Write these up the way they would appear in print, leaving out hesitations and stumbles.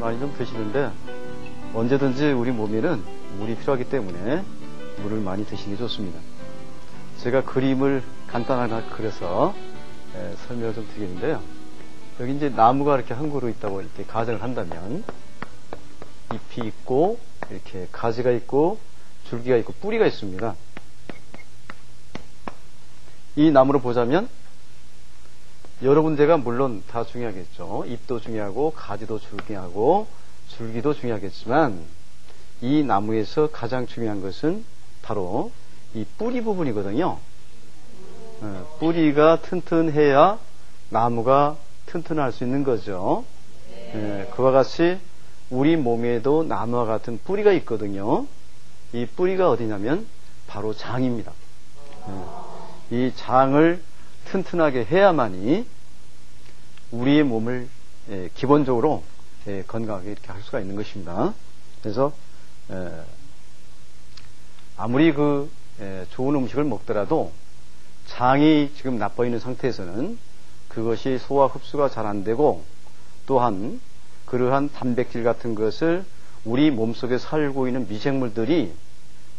많이 좀 드시는데 언제든지 우리 몸에는 물이 필요하기 때문에 물을 많이 드시는 게 좋습니다. 제가 그림을 간단하게 그려서 설명을 좀 드리겠는데요. 여기 이제 나무가 이렇게 한 그루 있다고 이렇게 가정을 한다면 잎이 있고 이렇게 가지가 있고 줄기가 있고 뿌리가 있습니다. 이 나무를 보자면 여러 군데가 물론 다 중요하겠죠. 잎도 중요하고 가지도 중요하고 줄기도 중요하겠지만 이 나무에서 가장 중요한 것은 바로 이 뿌리 부분이거든요. 뿌리가 튼튼해야 나무가 튼튼할 수 있는 거죠. 그와 같이 우리 몸에도 나무와 같은 뿌리가 있거든요. 이 뿌리가 어디냐면 바로 장입니다. 이 장을 튼튼하게 해야만이 우리의 몸을 기본적으로 건강하게 이렇게 할 수가 있는 것입니다. 그래서 아무리 좋은 음식을 먹더라도 장이 지금 나빠 있는 상태에서는 그것이 소화 흡수가 잘 안 되고 또한 그러한 단백질 같은 것을 우리 몸속에 살고 있는 미생물들이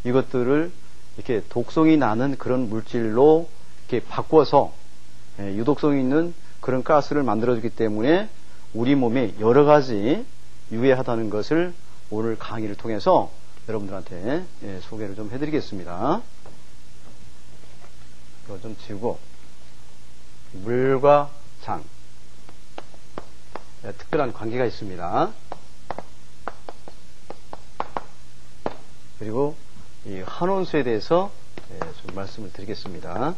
이것들을 이렇게 독성이 나는 그런 물질로 이렇게 바꿔서 유독성이 있는 그런 가스를 만들어주기 때문에 우리 몸에 여러 가지 유해하다는 것을 오늘 강의를 통해서 여러분들한테 소개를 좀 해드리겠습니다. 이거 좀 지우고 물과 장 특별한 관계가 있습니다. 그리고 이 한온수에 대해서 좀 말씀을 드리겠습니다.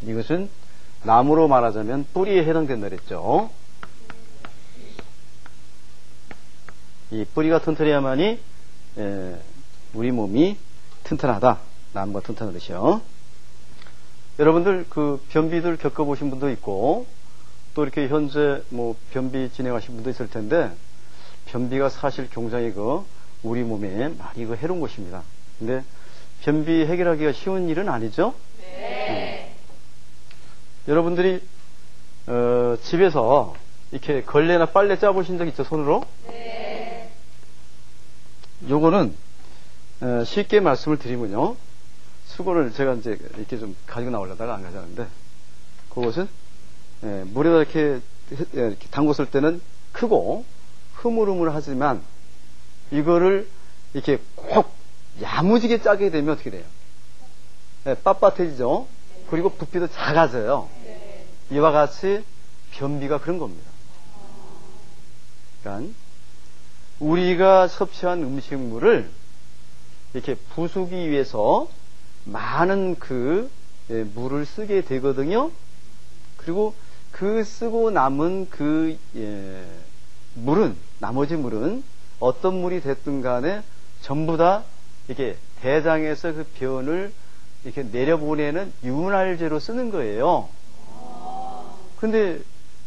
이것은 나무로 말하자면 뿌리에 해당된다 그랬죠. 이 뿌리가 튼튼해야만이 우리 몸이 튼튼하다. 나무가 튼튼하듯이요. 여러분들 변비들 겪어보신 분도 있고 또 이렇게 현재 변비 진행하신 분도 있을 텐데 변비가 사실 굉장히 우리 몸에 많이 해로운 것입니다. 근데 변비 해결하기가 쉬운 일은 아니죠? 네. 여러분들이 집에서 이렇게 걸레나 빨래 짜보신 적 있죠? 손으로? 네. 요거는 쉽게 말씀을 드리면요. 수건을 제가 이제 이렇게 좀 가지고 나오려다가 안 가져가는데 그것은 물에다 이렇게 담궜을 때는 크고 흐물흐물하지만 이거를 이렇게 꼭 야무지게 짜게 되면 어떻게 돼요? 빳빳해지죠? 그리고 부피도 작아져요. 이와 같이 변비가 그런 겁니다. 그러니까 우리가 섭취한 음식물을 이렇게 부수기 위해서 많은 물을 쓰게 되거든요. 그리고 그 쓰고 남은 물은, 나머지 물은 어떤 물이 됐든 간에 전부 다 이렇게 대장에서 그 변을 이렇게 내려보내는 윤활제로 쓰는 거예요. 근데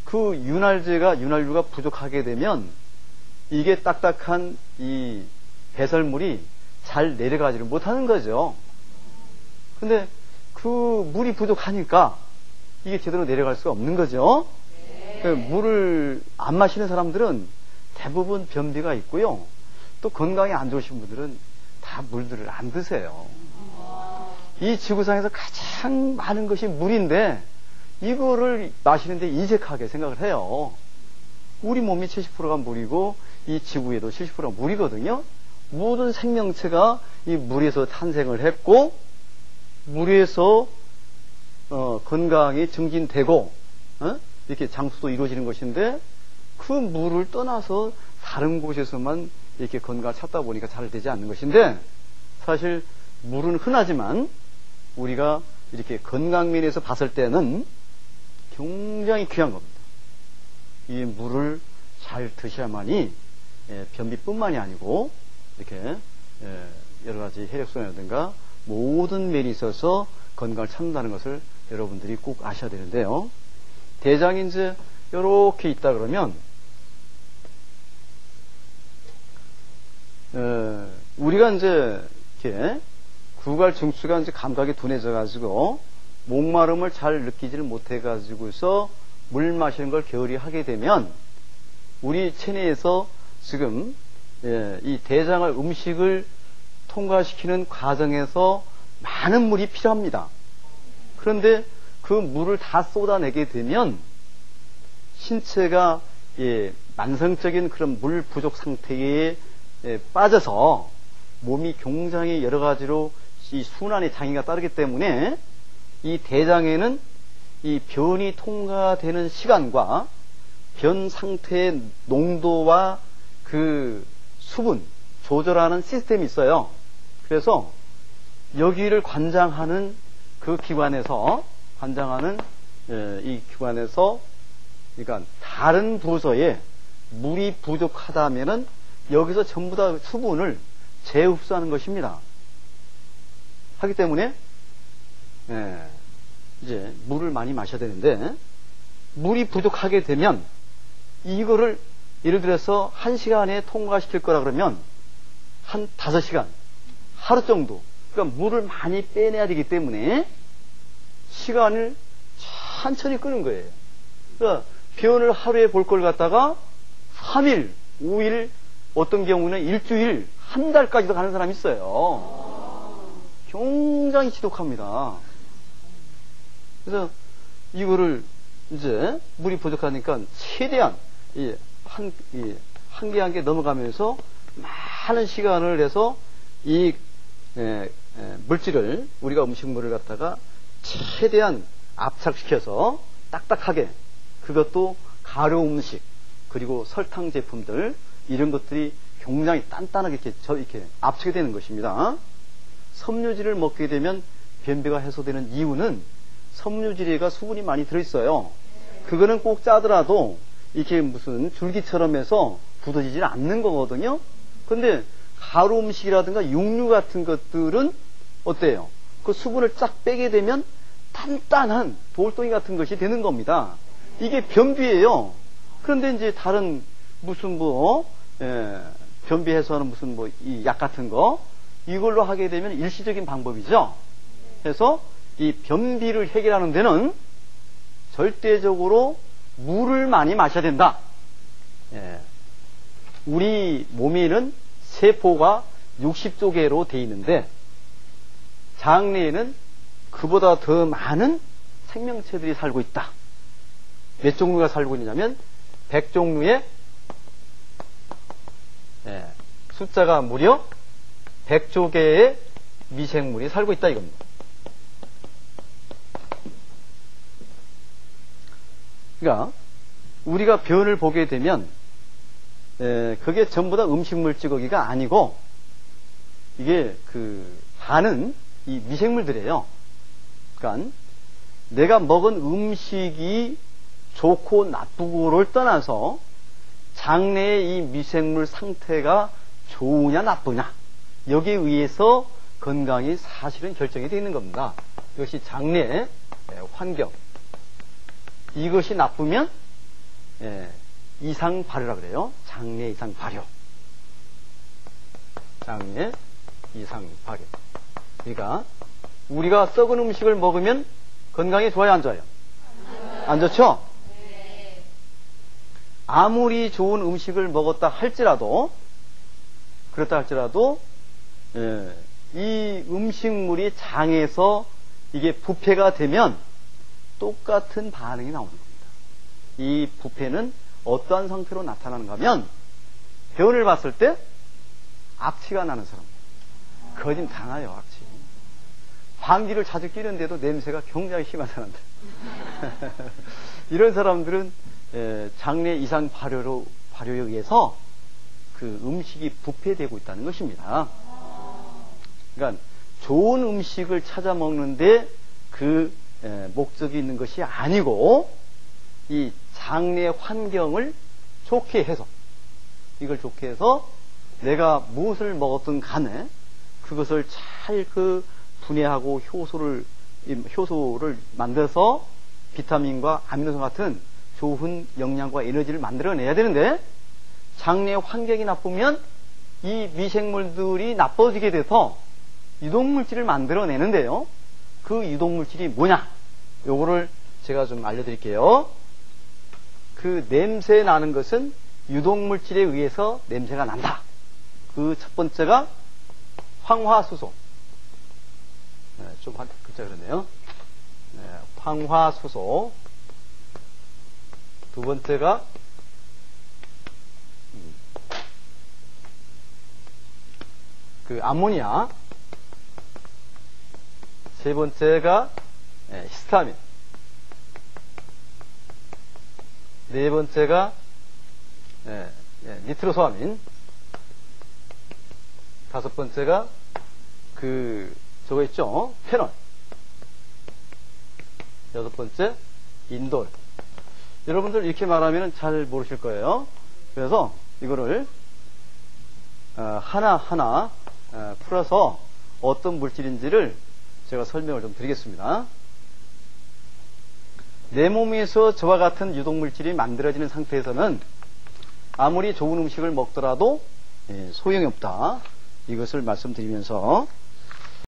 그 윤활유가 부족하게 되면 이게 딱딱한 이 배설물이 잘 내려가지를 못하는 거죠. 근데 그 물이 부족하니까 이게 제대로 내려갈 수가 없는 거죠. 물을 안 마시는 사람들은 대부분 변비가 있고요. 또 건강에 안 좋으신 분들은 다 물들을 안 드세요. 이 지구상에서 가장 많은 것이 물인데 이거를 마시는데 인색하게 생각을 해요. 우리 몸이 70%가 물이고 이 지구에도 70%가 물이거든요. 모든 생명체가 이 물에서 탄생을 했고 물에서 건강이 증진되고 이렇게 장수도 이루어지는 것인데 그 물을 떠나서 다른 곳에서만 이렇게 건강을 찾다 보니까 잘 되지 않는 것인데 사실 물은 흔하지만 우리가 이렇게 건강면에서 봤을 때는 굉장히 귀한 겁니다. 이 물을 잘 드셔야만이 변비뿐만이 아니고 이렇게 여러 가지 혈액순환이라든가 모든 면이 있어서 건강을 찾는다는 것을 여러분들이 꼭 아셔야 되는데요. 대장이 이제 이렇게 있다 그러면 우리가 이제 이렇게 구갈 중추가 이제 감각이 둔해져 가지고 목마름을 잘 느끼지를 못해 가지고서 물 마시는 걸 게으리 하게 되면 우리 체내에서 지금 이 대장을 음식을 통과시키는 과정에서 많은 물이 필요합니다. 그런데 그 물을 다 쏟아내게 되면 신체가 만성적인 그런 물 부족 상태에 빠져서 몸이 굉장히 여러 가지로 이 순환의 장애가 따르기 때문에 이 대장에는 이 변이 통과되는 시간과 변 상태의 농도와 그 수분 조절하는 시스템이 있어요. 그래서 여기를 관장하는 그 기관에서 이 기관에서 그러니까 다른 부서에 물이 부족하다면은 여기서 전부 다 수분을 재흡수하는 것입니다. 하기 때문에 이제 물을 많이 마셔야 되는데 물이 부족하게 되면 이거를 예를 들어서 1시간에 통과시킬 거라 그러면 한 5시간 하루 정도 그러니까 물을 많이 빼내야 되기 때문에 시간을 천천히 끄는 거예요. 그러니까 변을 하루에 볼 걸 갖다가 3일, 5일, 어떤 경우는 일주일, 한 달까지도 가는 사람이 있어요. 굉장히 지독합니다. 그래서 이거를 이제 물이 부족하니까 최대한 한 개 한 개 넘어가면서 많은 시간을 해서 이 물질을 우리가 음식물을 갖다가 최대한 압착시켜서 딱딱하게 그것도 가루 음식 그리고 설탕 제품들 이런 것들이 굉장히 단단하게 이렇게 압착이 되는 것입니다. 섬유질을 먹게 되면 변비가 해소되는 이유는 섬유질에가 수분이 많이 들어있어요. 그거는 꼭 짜더라도 이렇게 무슨 줄기처럼 해서 굳어지질 않는 거거든요. 근데 가루 음식이라든가 육류 같은 것들은 어때요? 그 수분을 쫙 빼게 되면 단단한 돌덩이 같은 것이 되는 겁니다. 이게 변비예요. 그런데 이제 다른 무슨 변비 해소하는 무슨 이 약 같은 거 이걸로 하게 되면 일시적인 방법이죠. 그래서 이 변비를 해결하는 데는 절대적으로 물을 많이 마셔야 된다. 우리 몸에는 세포가 60조 개로 되어 있는데 장내에는 그보다 더 많은 생명체들이 살고 있다. 몇 종류가 살고 있느냐면 100종류의 숫자가 무려 100조 개의 미생물이 살고 있다 이겁니다. 그러니까 우리가 변을 보게 되면 그게 전부 다 음식물 찌꺼기가 아니고 이게 반은 이 미생물들이에요. 그러니까 내가 먹은 음식이 좋고 나쁘고를 떠나서 장내의 이 미생물 상태가 좋으냐 나쁘냐 여기에 의해서 건강이 사실은 결정이 되어 있는 겁니다. 이것이 장내의 환경. 이것이 나쁘면 이상 발효라 그래요. 장내 이상 발효. 장내 이상 발효. 그러니까 우리가 썩은 음식을 먹으면 건강에 좋아요, 안 좋아요? 안 좋죠? 아무리 좋은 음식을 먹었다 할지라도 그렇다 할지라도 이 음식물이 장에서 이게 부패가 되면 똑같은 반응이 나오는 겁니다. 이 부패는 어떠한 상태로 나타나는가 하면 변을 봤을 때 악취가 나는 사람 거짓 당하요. 악취. 방귀를 자주 끼는데도 냄새가 굉장히 심한 사람들 이런 사람들은 장내 이상 발효에 의해서 그 음식이 부패되고 있다는 것입니다. 그러니까 좋은 음식을 찾아 먹는데 그 목적이 있는 것이 아니고 이 장내 환경을 좋게 해서 이걸 좋게 해서 내가 무엇을 먹었든 간에 그것을 잘 분해하고 효소를 만들어서 비타민과 아미노산 같은 좋은 영양과 에너지를 만들어내야 되는데 장내 환경이 나쁘면 이 미생물들이 나빠지게 돼서 유독물질을 만들어내는데요. 그 유독물질이 뭐냐? 요거를 제가 좀 알려드릴게요. 그 냄새 나는 것은 유독물질에 의해서 냄새가 난다. 그 첫 번째가 황화수소. 좀 글자 그러네요. 황화수소. 두 번째가 그 암모니아. 세 번째가 히스타민. 네 번째가 니트로소아민. 다섯 번째가 저거 있죠? 페놀. 여섯 번째 인돌. 여러분들 이렇게 말하면 잘 모르실 거예요. 그래서 이거를 하나하나 풀어서 어떤 물질인지를 제가 설명을 좀 드리겠습니다. 내 몸에서 저와 같은 유독물질이 만들어지는 상태에서는 아무리 좋은 음식을 먹더라도 소용이 없다. 이것을 말씀드리면서